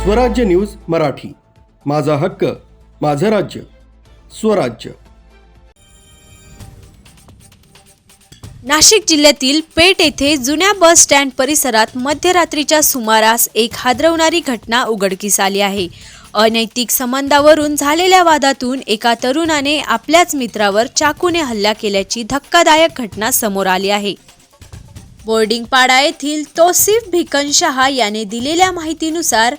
स्वराज्य न्यूज मराठी, माझा हक्क माझं राज्य स्वराज्य। नाशिक जिल्ह्यातील पेठ येथे जुन्या बस स्टँड परिसरात मध्यरात्रीच्या सुमारास एक हादरवणारी घटना उघडकीस आली आहे। अनैतिक संबंधावरून झालेल्या वादातून एका तरुणाने आपल्याच मित्रावर चाकूने हल्ला केल्याची धक्कादायक घटना समोर आली आहे। बोर्डिंगपाडा येथील तौसिफ भिकन शहा याने दिलेल्या माहितीनुसार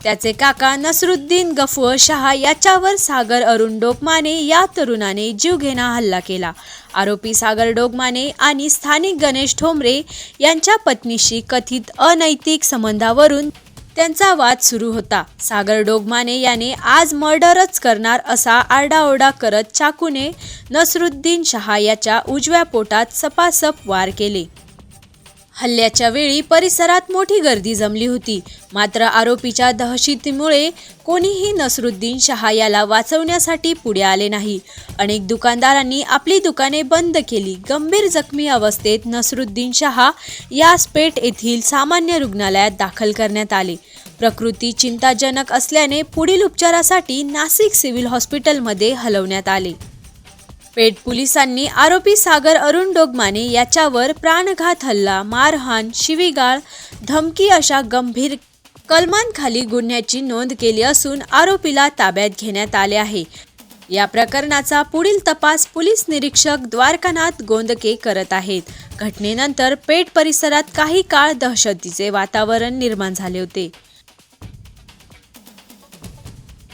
त्याचे काका नसरुद्दीन गफूर शहा याच्यावर सागर अरुण डोकमाने या तरुणाने जीवघेणा हल्ला केला। आरोपी सागर डोकमाने आणि स्थानिक गणेश ठोंबरे यांच्या पत्नीशी कथित अनैतिक संबंधावरून त्यांचा वाद सुरू होता। सागर डोकमाने याने आज मर्डरच करणार असा आरडाओरडा करत चाकूने नसरुद्दीन शहा याच्या उजव्या पोटात सपासप वार केले। हल्ल्याच्या वेळी परिसरात मोठी गर्दी जमली होती, मात्र आरोपीच्या दहशतीमुळे कोणीही नसरुद्दीन शहा याला वाचवण्यासाठी पुढे आले नाही। अनेक दुकानदारांनी आपली दुकाने बंद केली। गंभीर जखमी अवस्थेत नसरुद्दीन शहा यास पेठ येथील सामान्य रुग्णालयात दाखल करण्यात आले। प्रकृती चिंताजनक असल्याने पुढील उपचारासाठी नाशिक सिव्हिल हॉस्पिटलमध्ये हलवण्यात आले। पेठ पोलिसांनी आरोपी सागर अरुण डोकमाने याच्यावर प्राणघात हल्ला, मारहाण, शिवीगाळ, धमकी अशा गंभीर कलमांखाली गुन्ह्याची नोंद केली असून आरोपीला ताब्यात घेण्यात आले आहे। या प्रकरणाचा पुढील तपास पोलीस निरीक्षक द्वारकानाथ गोंदके करत आहेत। घटनेनंतर पेठ परिसरात काही काळ दहशतीचे वातावरण निर्माण झाले होते।